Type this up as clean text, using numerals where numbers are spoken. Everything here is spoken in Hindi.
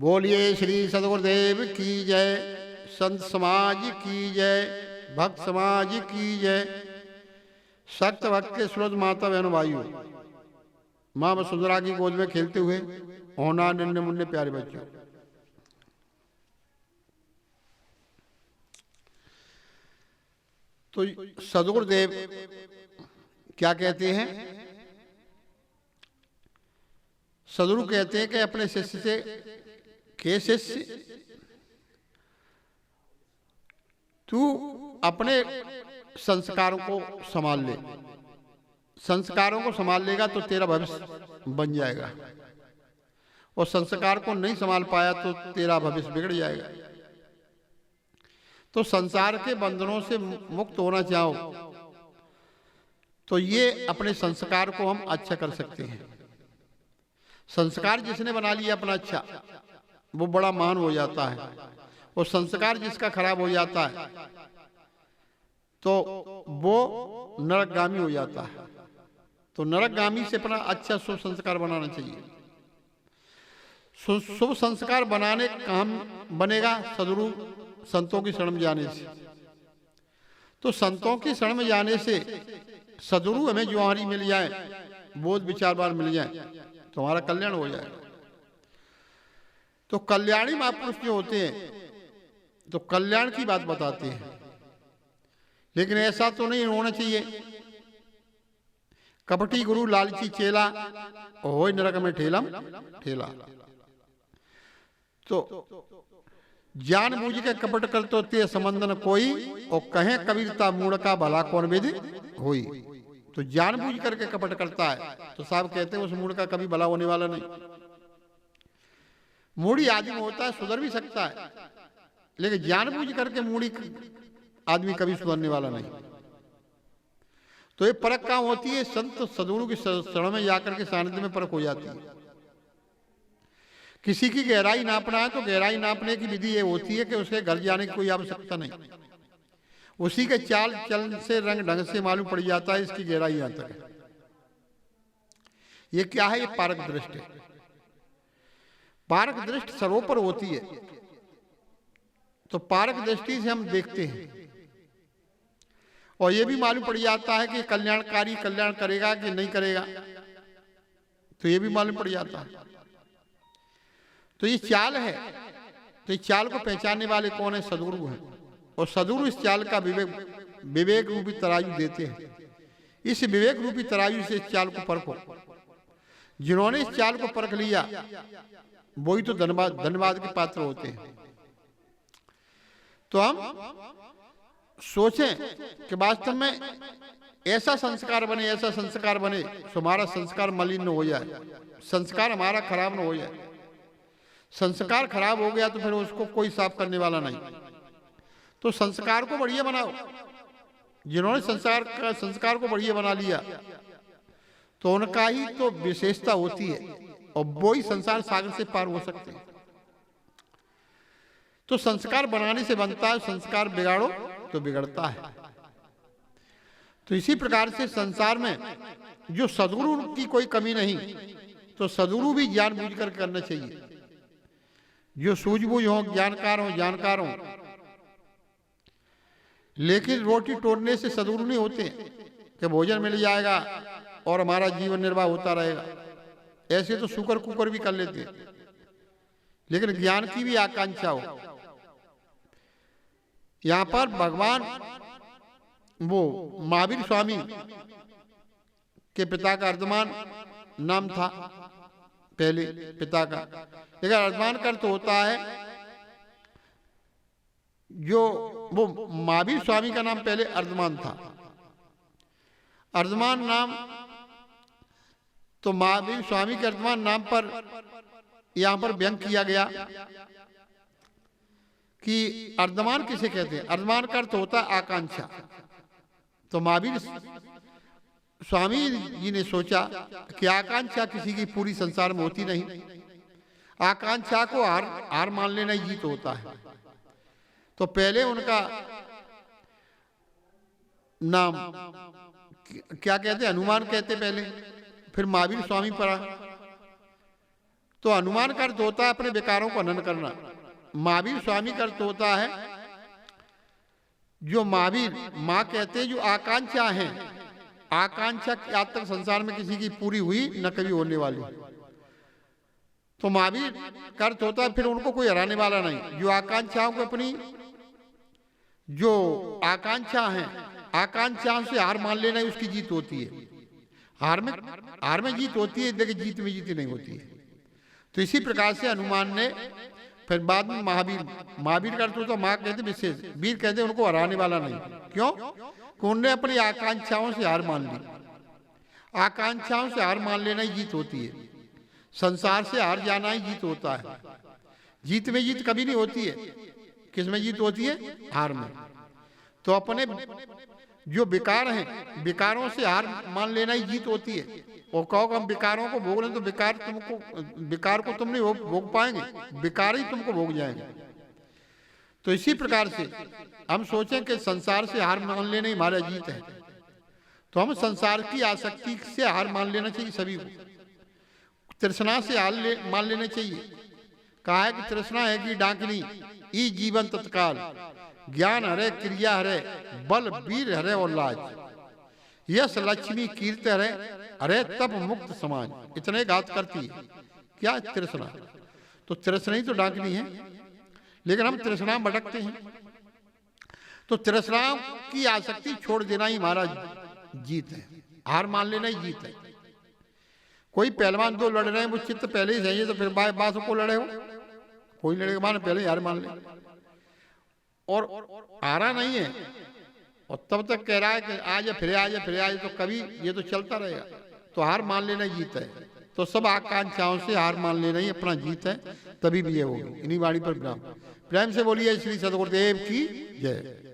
बोलिए श्री सद्गुरुदेव की जय, संत समाज की जय, भक्त समाज की जय। सक्त भक्त के सूरज माता बहन भाइयों, माँ वसुंधरा की गोद में खेलते हुए होना नन्हे मुन्ने प्यारे बच्चों, तो सद्गुरुदेव क्या कहते हैं? सद्गुरु कहते हैं कि अपने शिष्य से, के शिष्य तू अपने संस्कारों को संभाल ले। संस्कारों को संभाल लेगा तो तेरा भविष्य बन जाएगा, और संस्कार को नहीं संभाल पाया तो तेरा भविष्य बिगड़ जाएगा। तो संसार के बंधनों से मुक्त होना चाहो तो ये अपने संस्कार को हम अच्छा कर सकते हैं। संस्कार जिसने बना लिया अपना अच्छा, वो बड़ा महान हो जाता है, और संस्कार जिसका खराब हो जाता है तो वो नरकगामी हो जाता है। तो नरकगामी से अपना अच्छा शुभ संस्कार बनाना चाहिए। शुभ संस्कार बनाने काम बनेगा सद्गुरु संतों की शरण में जाने से। तो संतों की शरण में जाने से सद्गुरु हमें जो हमारी मिल जाए, बोध विचारवान मिल जाए, तो हमारा कल्याण हो जाएगा। तो कल्याणी महापुरुष जो होते हैं तो कल्याण की बात बताते हैं, लेकिन ऐसा तो नहीं होना चाहिए। कपटी गुरु लालची चेला, होय नरक में ठेलम ठेला। तो जानबूझ के कपट करते ते संबंधन कोई, और कहे कबीरता मूढ़ का भला कौन विधि होई। तो जानबूझ करके कपट करता है तो साहब कहते हैं उस मूढ़ का कभी भला होने वाला नहीं। मूढ़ी आदमी होता है, सुधर भी सकता है, लेकिन जानबूझ करके मूढ़ी आदमी कभी सुधरने वाला नहीं। तो ये परख काम होती है, संत सद्गुरु की शरण में जाकर के सानिध्य में परख हो जाती है। किसी की गहराई नापना है तो गहराई नापने की विधि ये होती है कि उसके घर जाने की कोई आवश्यकता नहीं, उसी के चाल चलन से रंग ढंग से मालूम पड़ जाता है इसकी गहराई यहां तक है। ये क्या है? ये पारक दृष्टि है। पारक दृष्टि सर्वोपर होती है। तो पारक दृष्टि से हम देखते हैं, और ये भी मालूम पड़ जाता है कि कल्याणकारी कल्याण करेगा कि नहीं करेगा, तो ये भी मालूम पड़ जाता है। तो ये चाल है। तो इस चाल को पहचानने वाले कौन है? सद्गुरु हैं। और सद्गुरु इस चाल का विवेक रूपी तराजू देते हैं। इस विवेक रूपी तराजू से इस चाल को परखो। जिन्होंने इस चाल को परख लिया वही तो धन्यवाद के पात्र होते हैं। तो हम सोचें कि वास्तव में ऐसा संस्कार बने, ऐसा संस्कार बने तो हमारा संस्कार मलिन न हो जाए, संस्कार हमारा खराब न हो जाए। संस्कार खराब हो गया तो फिर उसको कोई साफ करने वाला नहीं। तो संस्कार को बढ़िया बनाओ। जिन्होंने संस्कार को बढ़िया बना लिया तो उनका ही तो विशेषता होती है, और वो ही संसार सागर से पार हो सकते हैं। तो संस्कार बनाने से बनता है, संस्कार बिगाड़ो तो बिगड़ता है। तो इसी प्रकार से संसार में जो सद्गुरु की कोई कमी नहीं, तो सद्गुरु भी जानबूझ कर करना चाहिए। जो सूझबूझ हो, जानकार हो, लेकिन रोटी तोड़ने से सद्गुरु नहीं होते कि भोजन मिल जाएगा और हमारा जीवन निर्वाह होता रहेगा। ऐसे तो शुकर कुकर भी कर लेते, लेकिन ज्ञान की भी आकांक्षा हो। यहां पर भगवान वो महावीर स्वामी के पिता का अर्धमान नाम था पहले पिता का, लेकिन अर्धमान का अर्थ होता है जो वो महावीर स्वामी का नाम पहले अर्धमान था। अर्धमान नाम तो महावीर स्वामी के अर्धमान नाम पर यहां पर व्यंग किया गया कि अर्धमान किसे कहते हैं? अर्धमान का अर्थ होता है आकांक्षा। तो महावीर स्वामी जी ने सोचा कि आकांक्षा किसी की पूरी संसार में होती नहीं, आकांक्षा को हार मान लेना ही जीत होता है। तो पहले उनका नाम क्या कहते? हनुमान कहते पहले, फिर महावीर स्वामी पड़ा। तो अनुमान का अर्थ होता है अपने विकारों को हनन करना। महावीर स्वामी का अर्थ होता है, जो महावीर माँ कहते हैं, जो आकांक्षा है, आकांक्षा आज तक संसार में किसी की पूरी हुई न कभी होने वाली। तो महावीर का अर्थ होता है फिर उनको कोई हराने वाला नहीं। जो आकांक्षाओं को अपनी जो आकांक्षा है, आकांक्षाओं से हार मान लेना, उसकी जीत होती है। हार में जीत होती है, लेकिन जीत में जीत नहीं होती है। तो इसी प्रकार से हनुमान ने फिर बाद में महावीर का अर्थ होता है, माँ कहते विशेष, वीर कहते उनको हराने वाला नहीं। क्यों? कि उनने अपनी आकांक्षाओं से हार मान ली। आकांक्षाओं से हार मान लेना ही जीत होती है। संसार से हार जाना ही जीत होता है। जीत में जीत कभी नहीं होती है। किस में जीत होती है? हार में। तो अपने जो विकार हैं, विकारों से हार मान लेना ही जीत होती है। और कहो हम विकारों को भोग लें तो विकार को तुम नहीं भोग पाएंगे, विकार ही तुमको भोग जाएंगे। तो इसी प्रकार से हम सोचें कि संसार से हार मान लेना ही हमारा जीत है, तो हम संसार की आसक्ति से हार मान लेना चाहिए। सभी को तृष्णा से हार मान लेना चाहिए। कहा है कि तृष्णा है कि डांकनी ई जीवन तत्काल, ज्ञान हरे क्रिया हरे, बल वीर हरे और लाज, यश लक्ष्मी कीर्ति हरे, अरे तब मुक्त समाज। इतने घात करती है क्या? तृष्णा। तो तृष्णा ही तो डांकनी है, लेकिन हम तृष्णा भटकते हैं। तो तृष्णा की आसक्ति छोड़ देना ही हमारा जीत है। हार मान लेना ही जीत है। कोई पहलवान दो लड़ रहे हैं, वो चित्त पहले ही सही है, तो फिर बासों को लड़े हो, कोई लड़ेगा मान पहले हार मान ले। और हारा नहीं है, और तब तक कह रहा है कि आज फिर आज फिर आज, तो कभी ये तो चलता रहेगा। तो हार मान लेना जीत है। तो सब आकांक्षाओं से हार मान लेना ही अपना जीत है, तभी भी ये होगी। इन्हीं वाणी पर प्रेम से बोलिए श्री सद्गुरुदेव की जय।